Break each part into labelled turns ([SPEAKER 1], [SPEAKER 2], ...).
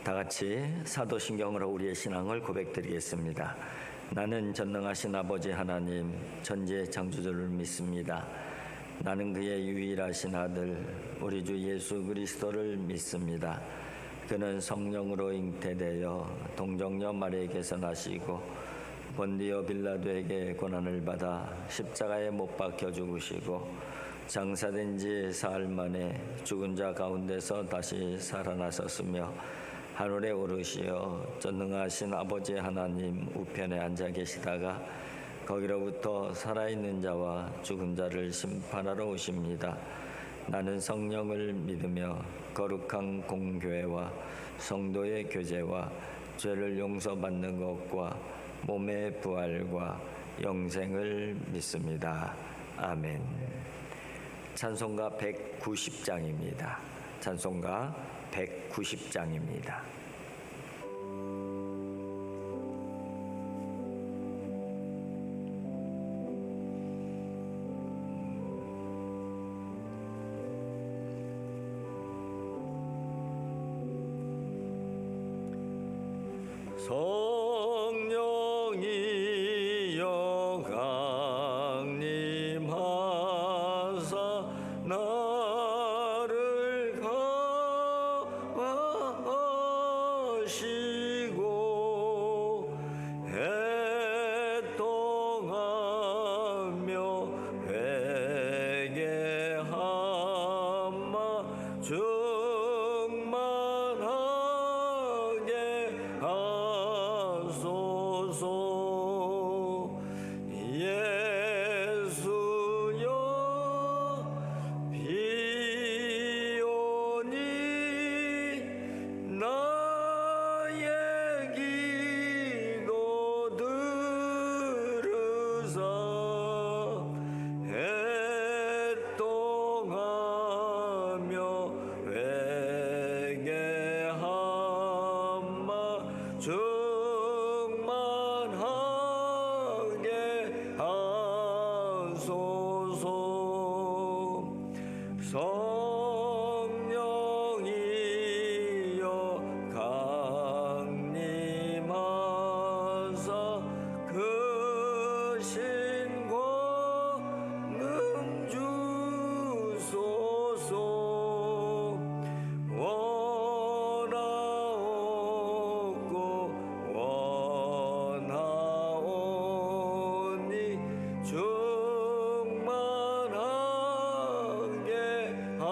[SPEAKER 1] 다 같이 사도신경으로 우리의 신앙을 고백드리겠습니다. 나는 전능하신 아버지 하나님 천지의 창조주를 믿습니다. 나는 그의 유일하신 아들 우리 주 예수 그리스도를 믿습니다. 그는 성령으로 잉태되어 동정녀 마리아에게서 나시고 본디오 빌라도에게 고난을 받아 십자가에 못 박혀 죽으시고 장사된 지 사흘 만에 죽은 자 가운데서 다시 살아나셨으며 하늘에 오르시어 전능하신 아버지 하나님 우편에 앉아 계시다가 거기로부터 살아있는 자와 죽은 자를 심판하러 오십니다. 나는 성령을 믿으며 거룩한 공교회와 성도의 교제와 죄를 용서받는 것과 몸의 부활과 영생을 믿습니다. 아멘. 찬송가 190장입니다. 찬송가 190장입니다. 성령이여 강림하사 나를 감화하시고 애통하며 회개하마 충만하게 하소서. 예수여 비오니 나의 기도 들으사 애통하며 회개하마 충만하게 하소서. 성령이여 강림하사 그 신권능 주소서. 원하옵고 원하오니 충만하게 하소서.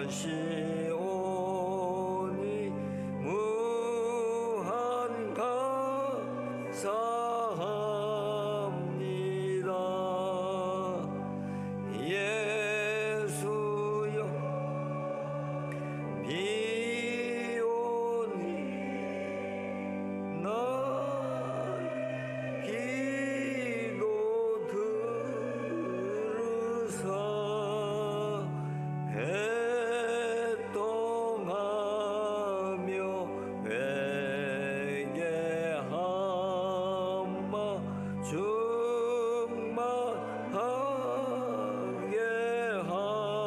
[SPEAKER 1] 것이오니 무한 감사합니다. 예수여 비오니 나 기도 들으사 회동하며 회개하마 충만하게 하소서.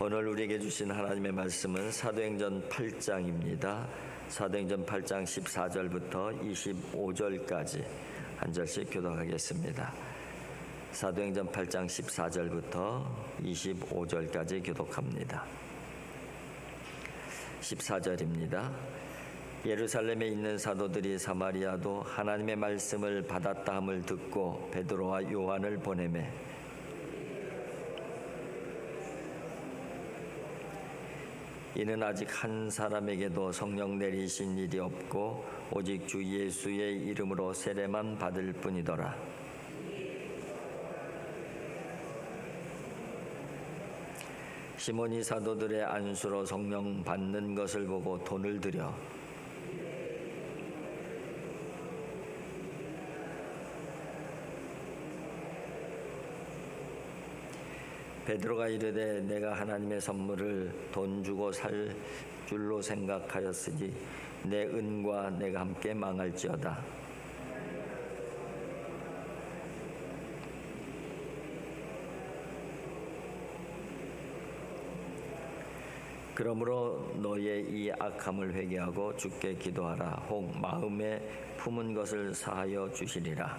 [SPEAKER 1] 오늘 우리에게 주신 하나님의 말씀은 사도행전 8장입니다. 사도행전 8장 14절부터 25절까지 한 절씩 교독하겠습니다. 사도행전 8장 14절부터 25절까지 교독합니다. 14절입니다. 예루살렘에 있는 사도들이 사마리아도 하나님의 말씀을 받았다 함을 듣고 베드로와 요한을 보내매 이는 아직 한 사람에게도 성령 내리신 일이 없고 오직 주 예수의 이름으로 세례만 받을 뿐이더라. 시몬이 사도들의 안수로 성령 받는 것을 보고 돈을 들여 베드로가 이르되 내가 하나님의 선물을 돈 주고 살 줄로 생각하였으니 내 은과 내가 함께 망할지어다. 그러므로 너의 이 악함을 회개하고 주께 기도하라. 혹 마음에 품은 것을 사하여 주시리라.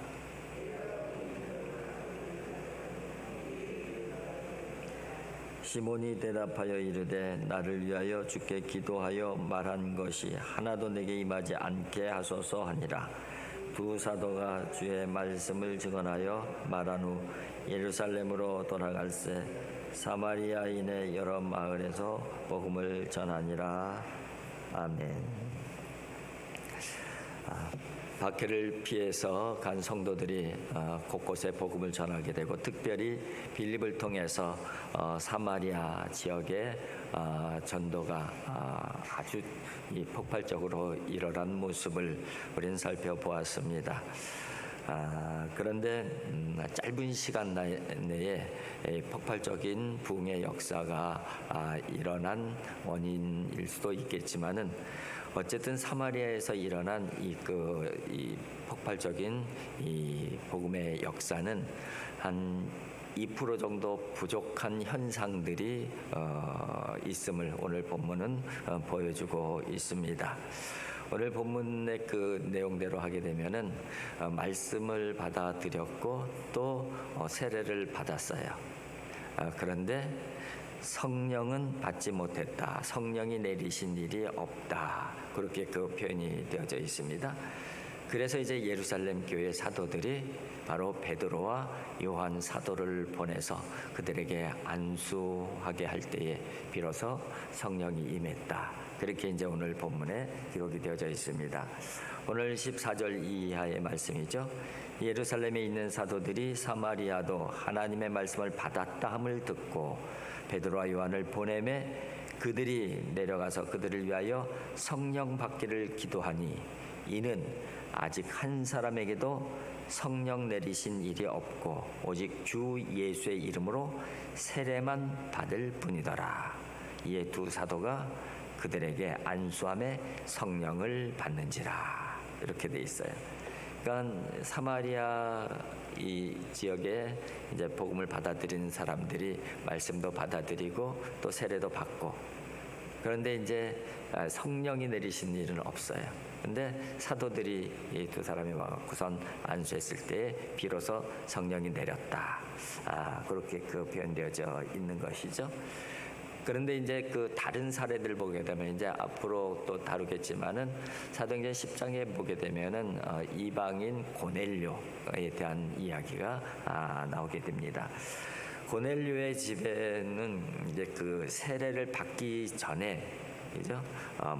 [SPEAKER 1] 시몬이 대답하여 이르되 나를 위하여 주께 기도하여 말한 것이 하나도 내게 임하지 않게 하소서 하니라. 두 사도가 주의 말씀을 증언하여 말한 후 예루살렘으로 돌아갈새 사마리아인의 여러 마을에서 복음을 전하니라. 아멘. 박해를 피해서 간 성도들이 곳곳에 복음을 전하게 되고 특별히 빌립을 통해서 사마리아 지역에 전도가 아주 폭발적으로 일어난 모습을 우리는 살펴보았습니다. 그런데 짧은 시간 내에 폭발적인 부흥의 역사가 일어난 원인일 수도 있겠지만은 어쨌든 사마리아에서 일어난 이 폭발적인 이 복음의 역사는 한 2% 정도 부족한 현상들이 있음을 오늘 본문은 보여주고 있습니다. 오늘 본문의 그 내용대로 하게 되면은 말씀을 받아들였고 또 세례를 받았어요. 그런데 성령은 받지 못했다. 성령이 내리신 일이 없다. 그렇게 그 표현이 되어져 있습니다. 그래서 이제 예루살렘 교회 사도들이 바로 베드로와 요한 사도를 보내서 그들에게 안수하게 할 때에 비로소 성령이 임했다. 그렇게 이제 오늘 본문에 기록이 되어져 있습니다. 오늘 14절 이하의 말씀이죠. 예루살렘에 있는 사도들이 사마리아도 하나님의 말씀을 받았다 함을 듣고 베드로와 요한을 보내매 그들이 내려가서 그들을 위하여 성령 받기를 기도하니 이는 아직 한 사람에게도 성령 내리신 일이 없고 오직 주 예수의 이름으로 세례만 받을 뿐이더라. 이에 두 사도가 그들에게 안수함에 성령을 받는지라. 이렇게 돼 있어요. 그러니까 사마리아 이 지역에 이제 복음을 받아들이는 사람들이 말씀도 받아들이고 또 세례도 받고, 그런데 이제 성령이 내리신 일은 없어요. 근데 사도들이 이 두 사람이 와갖고선 안수했을 때 비로소 성령이 내렸다. 그렇게 그 표현되어져 있는 것이죠. 그런데 이제 그 다른 사례들 보게 되면 이제 앞으로 또 다루겠지만은 사도행전 10장에 보게 되면은 이방인 고넬료에 대한 이야기가 나오게 됩니다. 고넬료의 집에는 이제 그 세례를 받기 전에 그죠?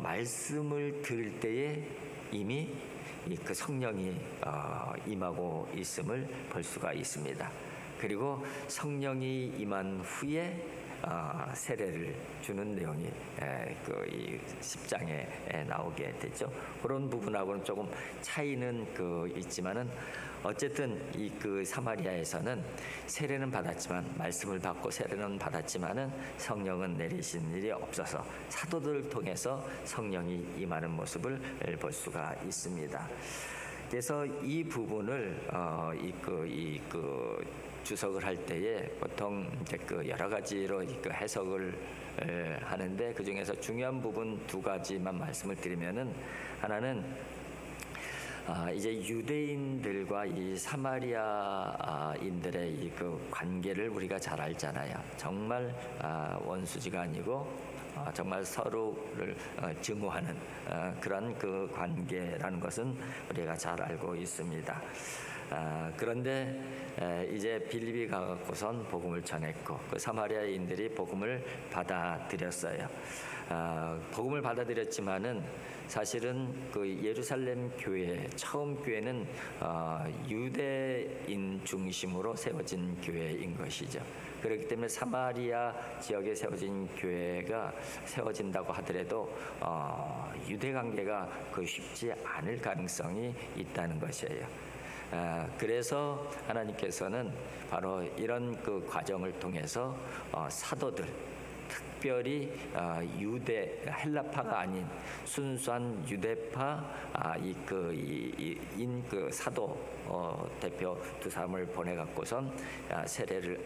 [SPEAKER 1] 말씀을 들을 때에 이미 그 성령이 임하고 있음을 볼 수가 있습니다. 그리고 성령이 임한 후에 세례를 주는 내용이 이 10장에 나오게 됐죠. 그런 부분하고는 조금 차이는 있지만은 어쨌든 이 그 사마리아에서는 세례는 받았지만 말씀을 받고 세례는 받았지만은 성령은 내리신 일이 없어서 사도들을 통해서 성령이 임하는 모습을 볼 수가 있습니다. 그래서 이 부분을 주석을 할 때에 보통 이제 여러 가지로 해석을 하는데 그 중에서 중요한 부분 두 가지만 말씀을 드리면은 하나는 이제 유대인들과 이 사마리아인들의 이 관계를 우리가 잘 알잖아요. 정말 원수지가 아니고 정말 서로를 증오하는 그런 그 관계라는 것은 우리가 잘 알고 있습니다. 그런데 이제 빌립이 가고선 복음을 전했고 그 사마리아인들이 복음을 받아들였어요. 복음을 받아들였지만은 사실은 그 예루살렘 교회 처음 교회는 유대인 중심으로 세워진 교회인 것이죠. 그렇기 때문에 사마리아 지역에 세워진 교회가 세워진다고 하더라도 유대 관계가 쉽지 않을 가능성이 있다는 것이에요. 그래서 하나님께서는 바로 이런 그 과정을 통해서 사도들 특별히 유대 헬라파가 아닌 순수한 유대파 그 사도 대표 두 사람을 보내 갖고선 세례를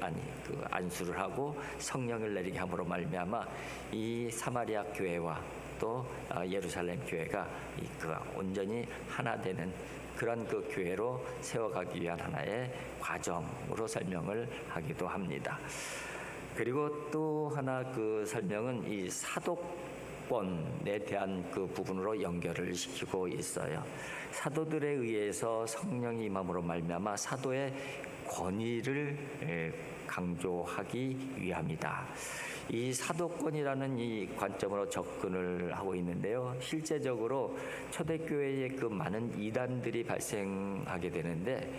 [SPEAKER 1] 안수를 하고 성령을 내리게 함으로 말미암아 이 사마리아 교회와 또 예루살렘 교회가 온전히 하나 되는 그런 그 교회로 세워가기 위한 하나의 과정으로 설명을 하기도 합니다. 그리고 또 하나 그 설명은 이 사도권에 대한 그 부분으로 연결을 시키고 있어요. 사도들에 의해서 성령이 임함으로 말미암아 사도의 권위를 강조하기 위함이다. 이 사도권이라는 이 관점으로 접근을 하고 있는데요. 실제적으로 초대교회에 그 많은 이단들이 발생하게 되는데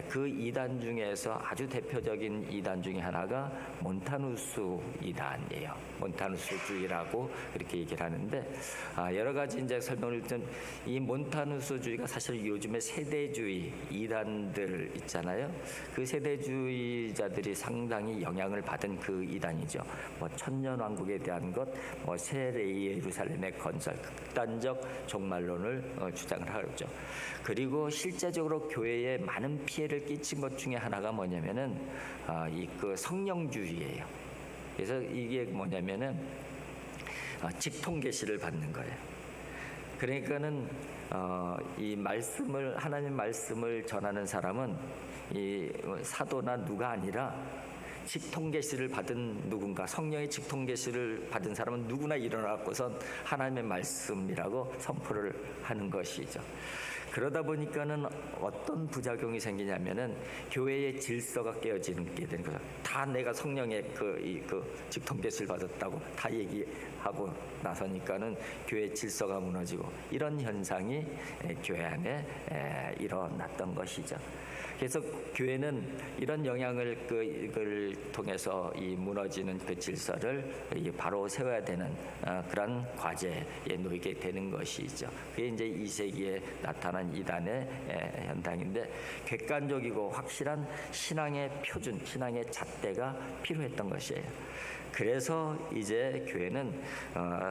[SPEAKER 1] 그 이단 중에서 아주 대표적인 이단 중에 하나가 몬타누스 이단이에요. 몬타누스주의라고 이렇게 얘기를 하는데 여러 가지 이제 설명을 좀 이 몬타누스주의가 사실 요즘에 세대주의 이단들 있잖아요. 그 세대주의자들이 상당히 영향을 받은 그 이단이죠. 천년왕국에 대한 것, 새 예루살렘의 건설, 극단적 종말론을 주장을 하죠. 그리고 실제적으로 교회에 많은 피해를 끼친 것 중에 하나가 뭐냐면은 그 성령주의예요. 그래서 이게 뭐냐면은 직통계시를 받는 거예요. 그러니까는 이 말씀을 하나님 말씀을 전하는 사람은 이 사도나 누가 아니라 직통계시를 받은 누군가, 성령의 직통계시를 받은 사람은 누구나 일어나고선 하나님의 말씀이라고 선포를 하는 것이죠. 그러다 보니까는 어떤 부작용이 생기냐면은 교회의 질서가 깨어지게 되는 거죠. 다 내가 성령의 그 직통계시를 받았다고 다 얘기하고 나서니까는 교회 질서가 무너지고 이런 현상이 교회 안에 일어났던 것이죠. 그래서 교회는 이런 영향을 이걸 통해서 이 무너지는 그 질서를 바로 세워야 되는 그런 과제에 놓이게 되는 것이죠. 그게 이제 2세기에 나타난 이단의 현상인데 객관적이고 확실한 신앙의 표준, 신앙의 잣대가 필요했던 것이에요. 그래서 이제 교회는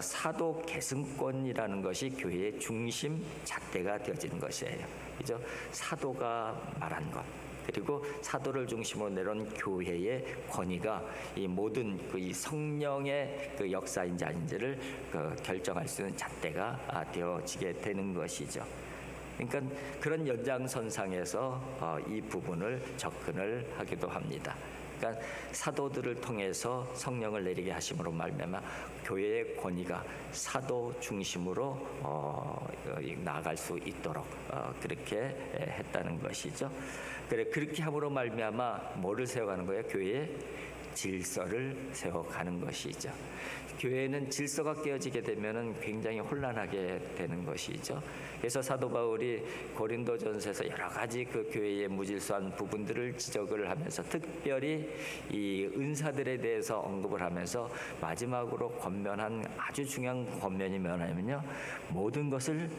[SPEAKER 1] 사도 계승권이라는 것이 교회의 중심 잣대가 되어지는 것이에요. 그죠? 사도가 말한 것, 그리고 사도를 중심으로 내려온 교회의 권위가 이 모든 이 성령의 그 역사인지 아닌지를 결정할 수 있는 잣대가 되어지게 되는 것이죠. 그러니까 그런 연장선상에서 이 부분을 접근을 하기도 합니다. 그러니까 사도들을 통해서 성령을 내리게 하심으로 말미암아 교회의 권위가 사도 중심으로 나아갈 수 있도록 그렇게 했다는 것이죠. 그렇게 함으로 말미암아 뭐를 세워가는 거예요? 교회의 질서를 세워가는 것이죠. 교회는 질서가 깨어지게 되면은 굉장히 혼란하게 되는 것이죠. 그래서 사도 바울이 고린도전서에서 여러 가지 그 교회의 무질서한 부분들을 지적을 하면서 특별히 이 은사들에 대해서 언급을 하면서 마지막으로 권면한 아주 중요한 권면이 뭐냐면요, 모든 것을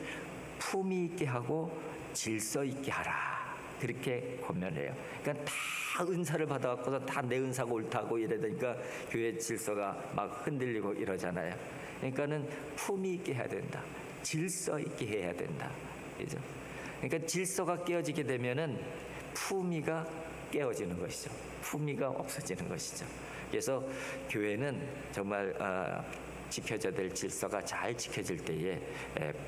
[SPEAKER 1] 품위 있게 하고 질서 있게 하라. 그렇게 권면해요. 그러니까 다 은사를 받아갖고서 다 내 은사가 옳다고 이러니까 교회 질서가 막 흔들리고 이러잖아요. 그러니까는 품위 있게 해야 된다. 질서 있게 해야 된다. 그죠? 그러니까 질서가 깨어지게 되면은 품위가 깨어지는 것이죠. 품위가 없어지는 것이죠. 그래서 교회는 정말 지켜져야 될 질서가 잘 지켜질 때에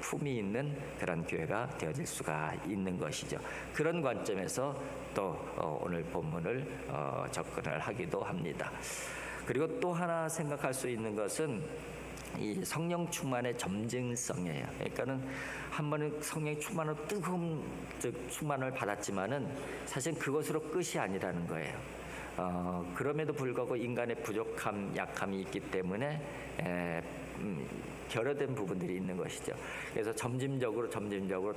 [SPEAKER 1] 품위 있는 그런 교회가 되어질 수가 있는 것이죠. 그런 관점에서 또 오늘 본문을 접근을 하기도 합니다. 그리고 또 하나 생각할 수 있는 것은 이 성령 충만의 점증성이에요. 그러니까는 한 번은 성령의 충만으로 뜨거운 충만을 받았지만은 사실 그것으로 끝이 아니라는 거예요. 그럼에도 불구하고 인간의 부족함, 약함이 있기 때문에 결여된 부분들이 있는 것이죠. 그래서 점진적으로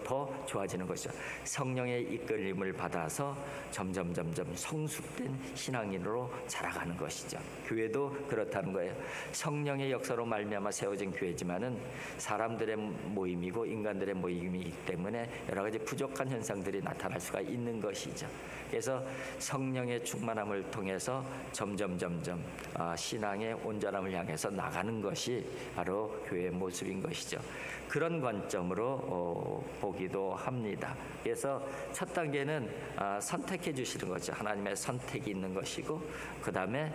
[SPEAKER 1] 더 좋아지는 것이죠. 성령의 이끌림을 받아서 점점 성숙된 신앙인으로 자라가는 것이죠. 교회도 그렇다는 거예요. 성령의 역사로 말미암아 세워진 교회지만은 사람들의 모임이고 인간들의 모임이기 때문에 여러 가지 부족한 현상들이 나타날 수가 있는 것이죠. 그래서 성령의 충만함을 통해서 점점 신앙의 온전함을 향해서 나가는 것이 바로 교회의 모습인 것이죠. 그런 관점으로 보기도 합니다. 그래서 첫 단계는 선택해 주시는 거죠. 하나님의 선택이 있는 것이고, 그 다음에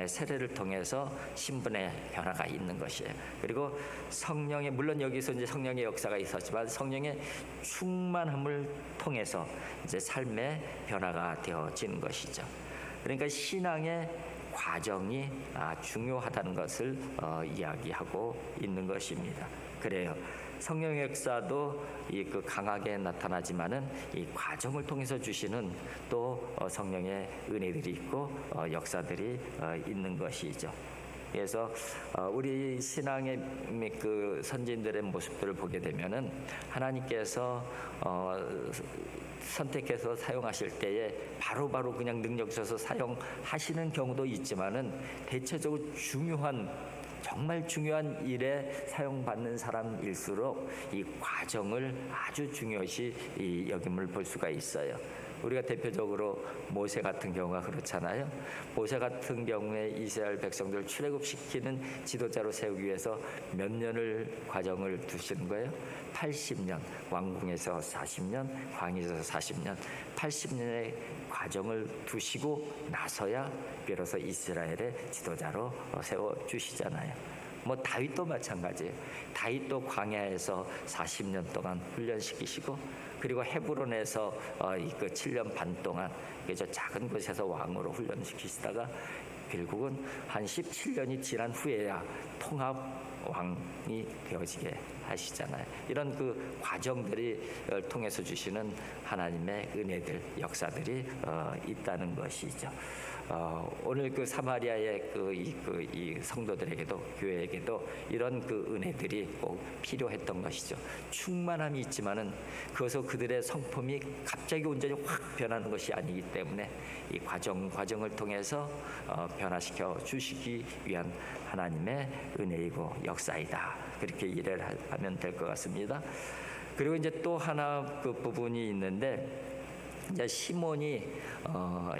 [SPEAKER 1] 세례를 통해서 신분의 변화가 있는 것이에요. 그리고 성령의, 물론 여기서 이제 성령의 역사가 있었지만 성령의 충만함을 통해서 이제 삶의 변화가 되어지는 것이죠. 그러니까 신앙의 과정이 중요하다는 것을 이야기하고 있는 것입니다. 그래요. 성령의 역사도 그 강하게 나타나지만은 이 과정을 통해서 주시는 또 성령의 은혜들이 있고 역사들이 있는 것이죠. 그래서 우리 신앙의 그 선진들의 모습들을 보게 되면은 하나님께서 선택해서 사용하실 때에 바로바로 그냥 능력 주셔서 사용하시는 경우도 있지만은 대체적으로 정말 중요한 일에 사용받는 사람일수록 이 과정을 아주 중요시 여김을 볼 수가 있어요. 우리가 대표적으로 모세 같은 경우가 그렇잖아요. 모세 같은 경우에 이스라엘 백성들을 출애굽시키는 지도자로 세우기 위해서 몇 년을 과정을 두시는 거예요? 80년, 왕궁에서 40년, 광야에서 40년, 80년의 과정을 두시고 나서야 비로소 이스라엘의 지도자로 세워주시잖아요. 다윗도 마찬가지예요. 다윗도 광야에서 40년 동안 훈련시키시고, 그리고 헤브론에서 그 7년 반 동안 저 작은 곳에서 왕으로 훈련시키시다가 결국은 한 17년이 지난 후에야 통합 왕이 되어지게 하시잖아요. 이런 그 과정들이 통해서 주시는 하나님의 은혜들, 역사들이 있다는 것이죠. 오늘 그 사마리아의 이 성도들에게도, 교회에게도 이런 그 은혜들이 꼭 필요했던 것이죠. 충만함이 있지만은 그것은 그들의 성품이 갑자기 온전히 확 변하는 것이 아니기 때문에 이 과정을 통해서 변화시켜 주시기 위한 하나님의 은혜이고 역사이다. 그렇게 이해를 하면 될 것 같습니다. 그리고 이제 또 하나 그 부분이 있는데, 이제 시몬이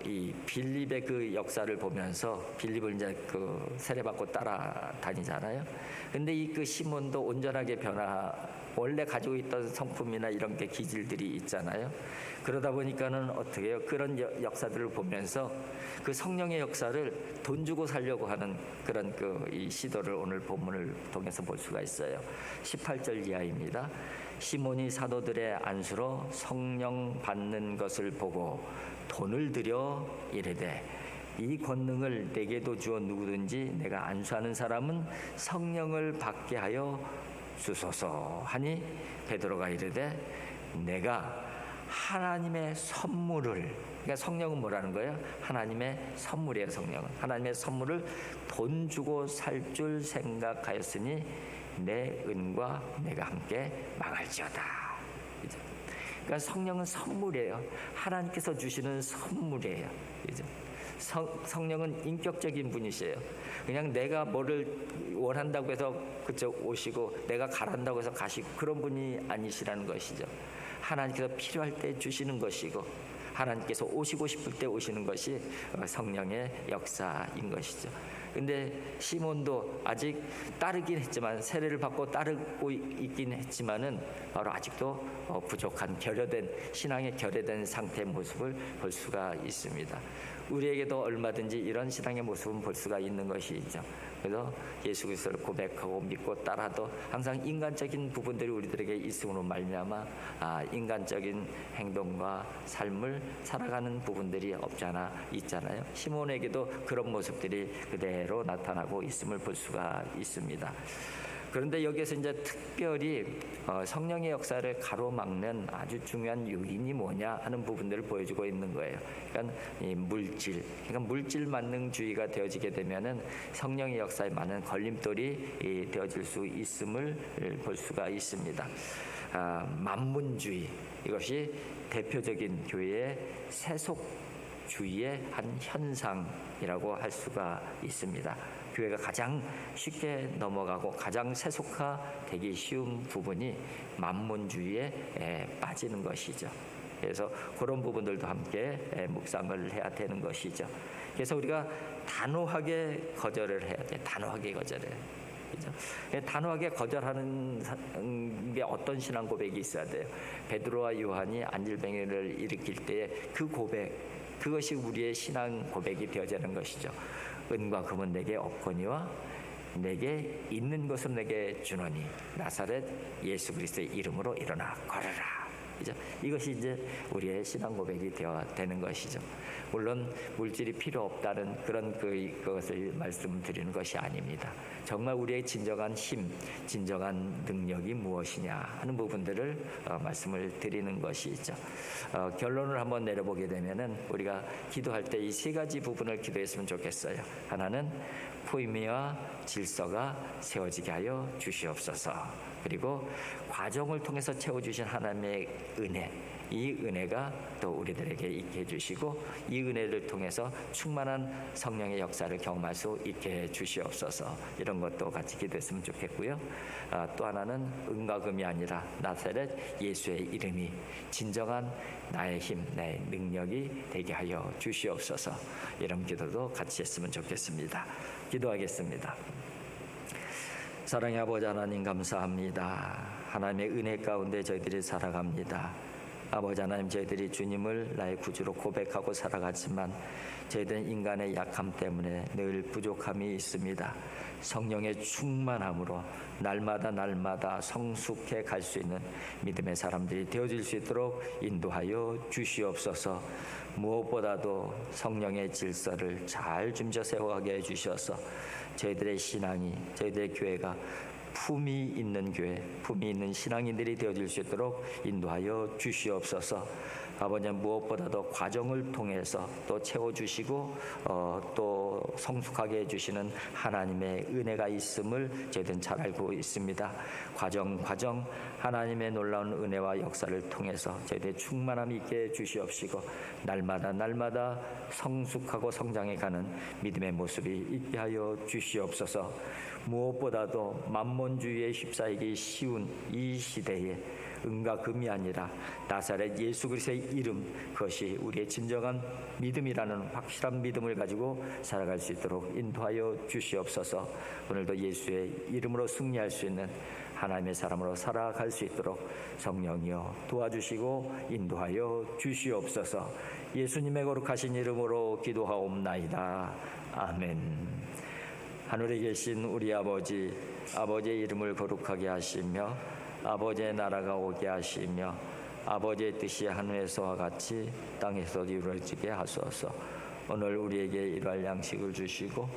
[SPEAKER 1] 이 빌립의 그 역사를 보면서, 빌립을 이제 그 세례받고 따라다니잖아요. 근데 이 그 시몬도 온전하게 원래 가지고 있던 성품이나 이런 게 기질들이 있잖아요. 그러다 보니까는 어떻게 해요? 그런 역사들을 보면서 그 성령의 역사를 돈 주고 살려고 하는 그런 이 시도를 오늘 본문을 통해서 볼 수가 있어요. 18절 이하입니다. 시몬이 사도들의 안수로 성령 받는 것을 보고 돈을 들여 이르되 이 권능을 내게도 주어 누구든지 내가 안수하는 사람은 성령을 받게 하여 주소서 하니 베드로가 이르되 내가 하나님의 선물을, 그러니까 성령은 뭐라는 거예요? 하나님의 선물이에요. 성령은 하나님의 선물을 돈 주고 살 줄 생각하였으니 내 은과 내가 함께 망할지어다. 그러니까 성령은 선물이에요. 하나님께서 주시는 선물이에요. 성령은 인격적인 분이세요. 그냥 내가 뭐를 원한다고 해서 그쪽 오시고 내가 가란다고 해서 가시고 그런 분이 아니시라는 것이죠. 하나님께서 필요할 때 주시는 것이고 하나님께서 오시고 싶을 때 오시는 것이 성령의 역사인 것이죠. 근데 시몬도 아직 따르긴 했지만, 세례를 받고 따르고 있긴 했지만은 바로 아직도 부족한 결여된, 신앙의 결여된 상태의 모습을 볼 수가 있습니다. 우리에게도 얼마든지 이런 신앙의 모습은 볼 수가 있는 것이죠. 그래서 예수 그리스도를 고백하고 믿고 따라도 항상 인간적인 부분들이 우리들에게 있음으로 말미암아 인간적인 행동과 삶을 살아가는 부분들이 없지 않아 있잖아요. 시몬에게도 그런 모습들이 그대로 나타나고 있음을 볼 수가 있습니다. 그런데 여기에서 이제 특별히 성령의 역사를 가로막는 아주 중요한 요인이 뭐냐 하는 부분들을 보여주고 있는 거예요. 그러니까 이 물질, 그러니까 물질 만능주의가 되어지게 되면은 성령의 역사에 많은 걸림돌이 되어질 수 있음을 볼 수가 있습니다. 만문주의, 이것이 대표적인 교회의 세속주의의 한 현상이라고 할 수가 있습니다. 교회가 가장 쉽게 넘어가고 가장 세속화되기 쉬운 부분이 만문주의에 빠지는 것이죠. 그래서 그런 부분들도 함께 묵상을 해야 되는 것이죠. 그래서 우리가 단호하게 거절을 해야 돼. 단호하게 거절해요. 그죠? 단호하게 거절하는 게 어떤 신앙 고백이 있어야 돼요. 베드로와 요한이 안질뱅이를 일으킬 때의 그 고백, 그것이 우리의 신앙 고백이 되어지는 것이죠. 은과 금은 내게 없거니와 내게 있는 것은 내게 주노니 나사렛 예수 그리스도의 이름으로 일어나 걸어라. 그죠? 이것이 이제 우리의 신앙 고백이 되는 것이죠. 물론 물질이 필요 없다는 그런 그것을 말씀드리는 것이 아닙니다. 정말 우리의 진정한 힘, 진정한 능력이 무엇이냐 하는 부분들을 말씀을 드리는 것이죠. 결론을 한번 내려보게 되면은 우리가 기도할 때 이 세 가지 부분을 기도했으면 좋겠어요. 하나는 포임이와 질서가 세워지게 하여 주시옵소서. 그리고 과정을 통해서 채워주신 하나님의 은혜, 이 은혜가 또 우리들에게 있게 해주시고 이 은혜를 통해서 충만한 성령의 역사를 경험할 수 있게 해주시옵소서. 이런 것도 같이 기도했으면 좋겠고요. 또 하나는 은과 금이 아니라 나사렛 예수의 이름이 진정한 나의 힘, 나의 능력이 되게 하여 주시옵소서. 이런 기도도 같이 했으면 좋겠습니다. 기도하겠습니다. 사랑의 아버지 하나님, 감사합니다. 하나님의 은혜 가운데 저희들이 살아갑니다. 아버지 하나님, 저희들이 주님을 나의 구주로 고백하고 살아가지만 저희들은 인간의 약함 때문에 늘 부족함이 있습니다. 성령의 충만함으로 날마다 성숙해 갈 수 있는 믿음의 사람들이 되어질 수 있도록 인도하여 주시옵소서. 무엇보다도 성령의 질서를 잘 줌져 세워가게 해주셔서 저희들의 신앙이, 저희들의 교회가 품이 있는 교회, 품이 있는 신앙인들이 되어질 수 있도록 인도하여 주시옵소서. 아버님, 무엇보다도 과정을 통해서 또 채워주시고 또 성숙하게 해주시는 하나님의 은혜가 있음을 저희들은 잘 알고 있습니다. 과정 하나님의 놀라운 은혜와 역사를 통해서 저희들의 충만함이 있게 주시옵시고 날마다 성숙하고 성장해가는 믿음의 모습이 있게 하여 주시옵소서. 무엇보다도 만몬주의에 휩싸이기 쉬운 이 시대에 은과 금이 아니라 나사렛 예수 그리스도의 이름, 그것이 우리의 진정한 믿음이라는 확실한 믿음을 가지고 살아갈 수 있도록 인도하여 주시옵소서. 오늘도 예수의 이름으로 승리할 수 있는 하나님의 사람으로 살아갈 수 있도록 성령이여 도와주시고 인도하여 주시옵소서. 예수님의 거룩하신 이름으로 기도하옵나이다. 아멘. 하늘에 계신 우리 아버지, 아버지의 이름을 거룩하게 하시며 아버지의 나라가 오게 하시며 아버지의 뜻이 하늘에서와 같이 땅에서도 이루어지게 하소서. 오늘 우리에게 일할 양식을 주시고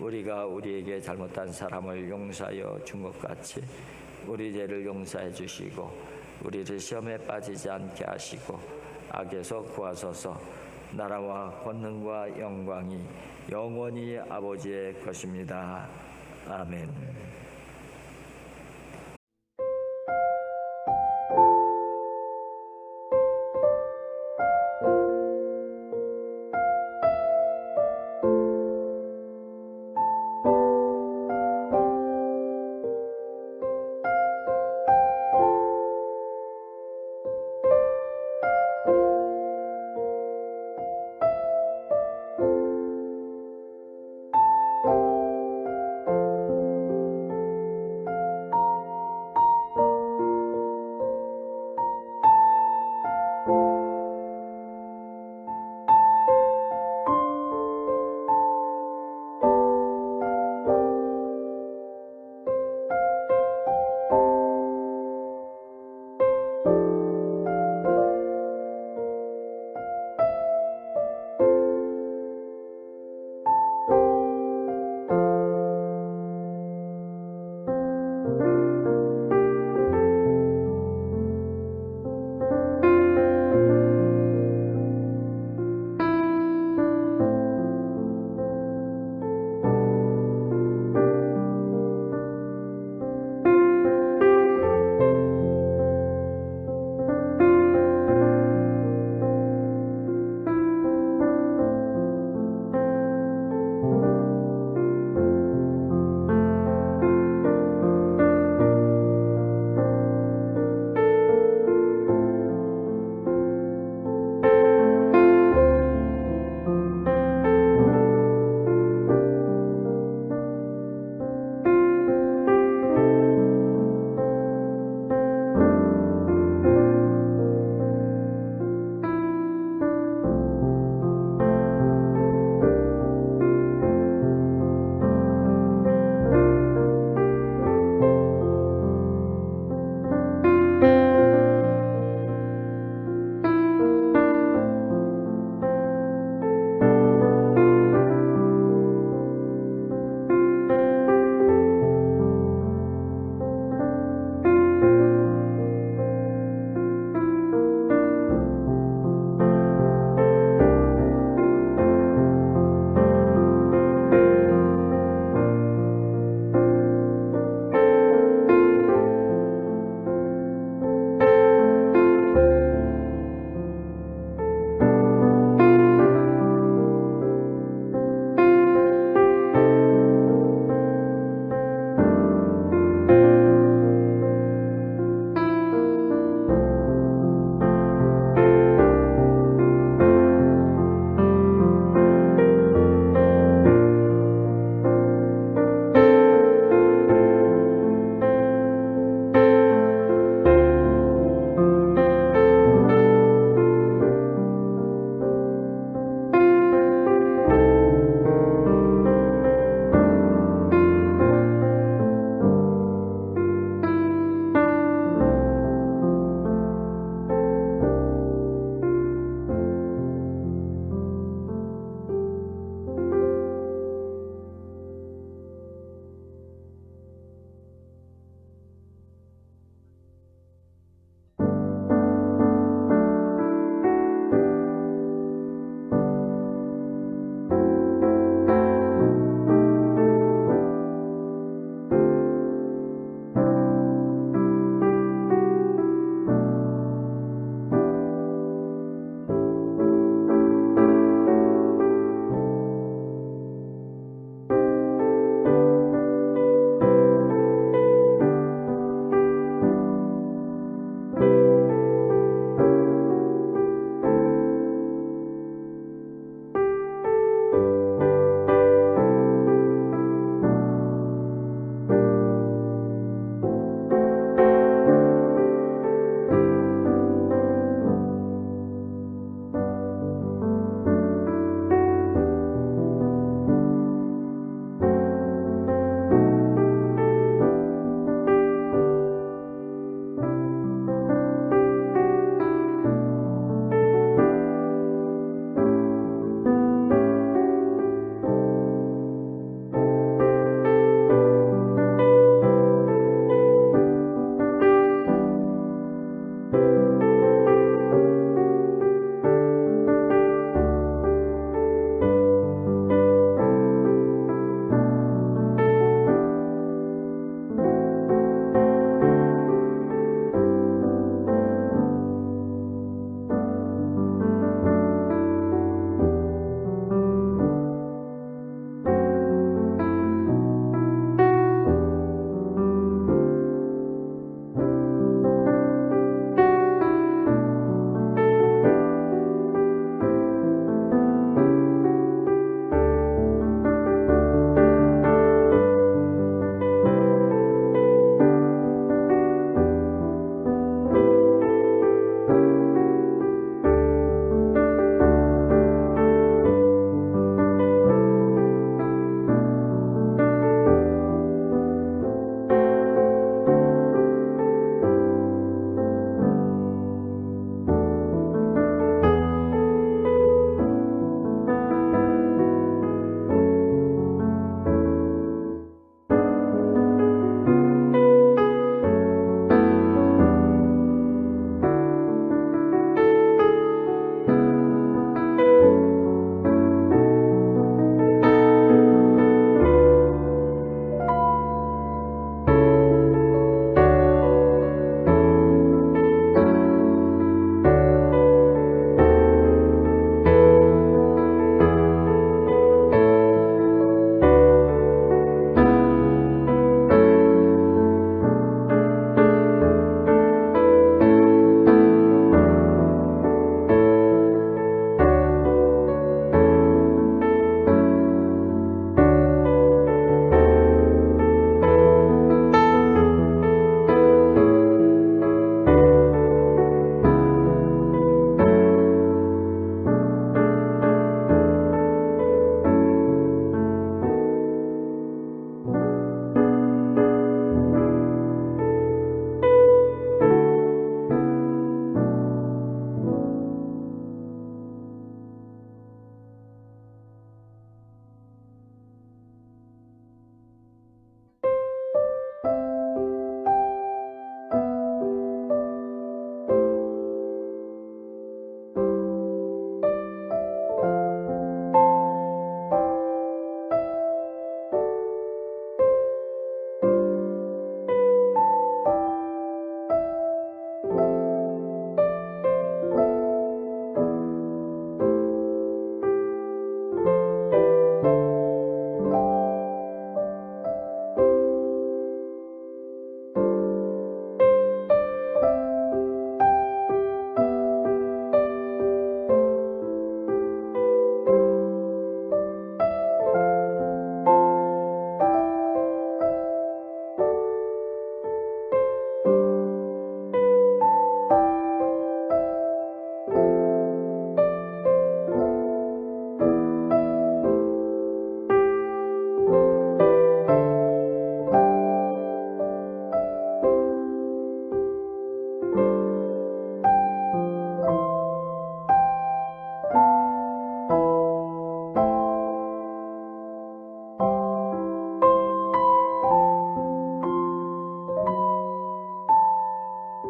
[SPEAKER 1] 우리가 우리에게 잘못한 사람을 용서하여 준 것 같이 우리 죄를 용서해 주시고 우리를 시험에 빠지지 않게 하시고 악에서 구하소서. 나라와 권능과 영광이 영원히 아버지의 것입니다. 아멘.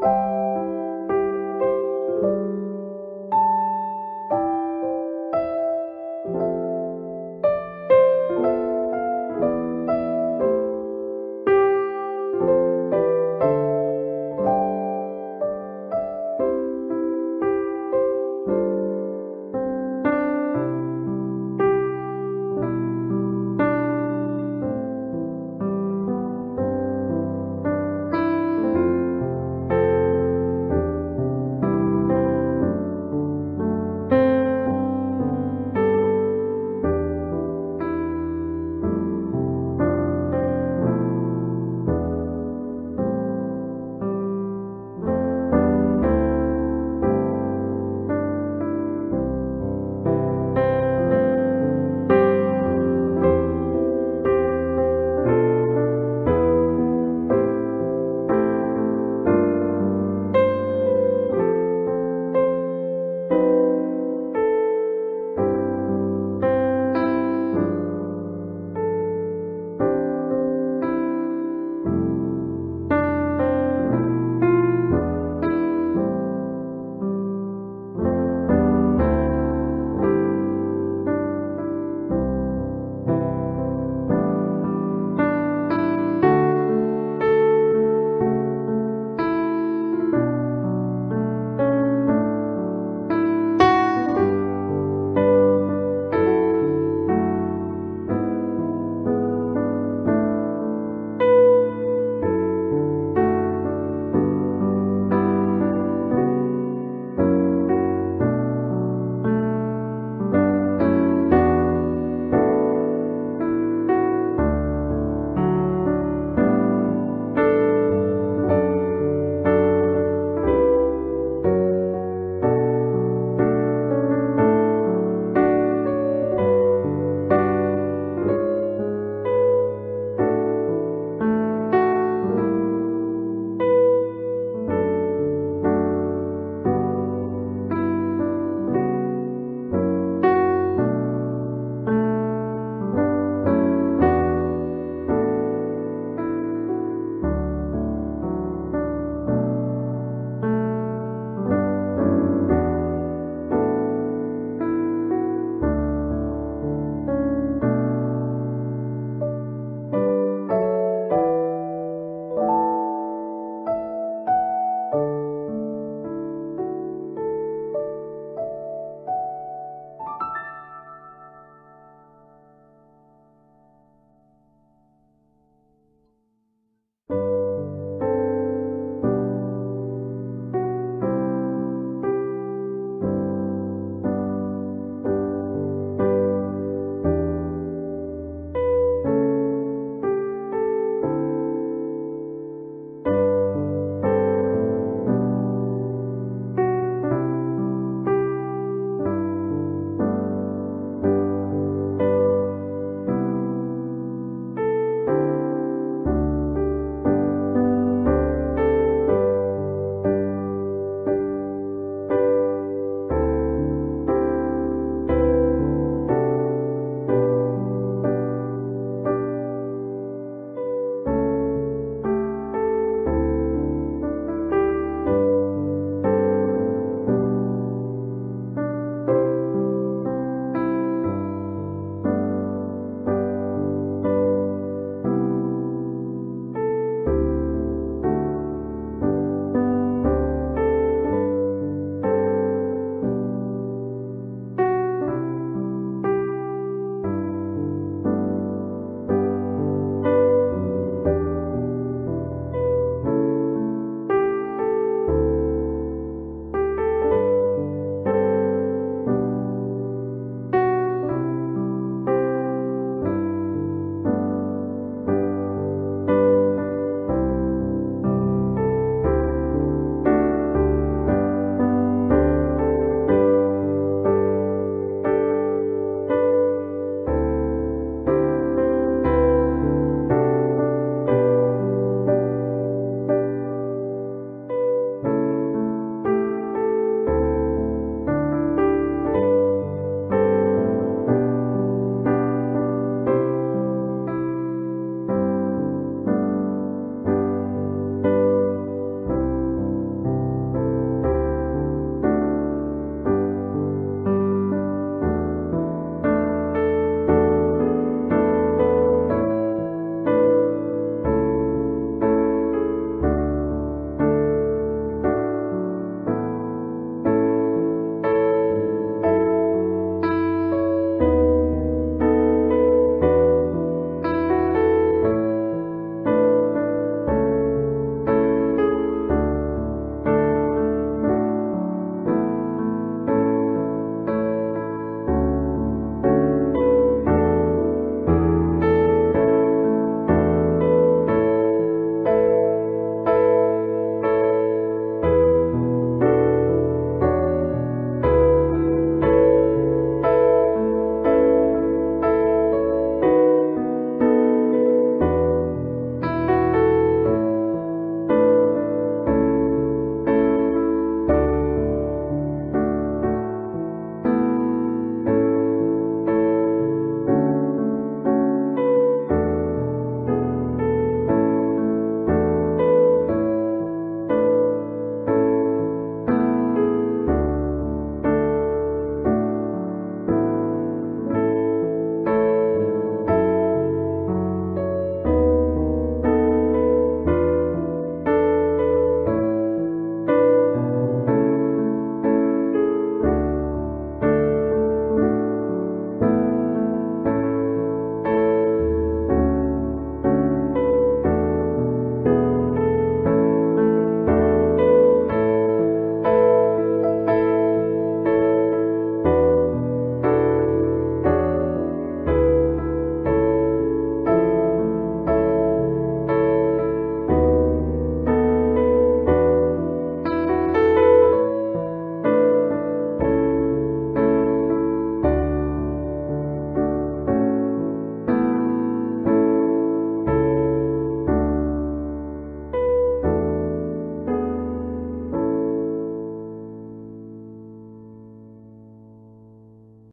[SPEAKER 2] 네.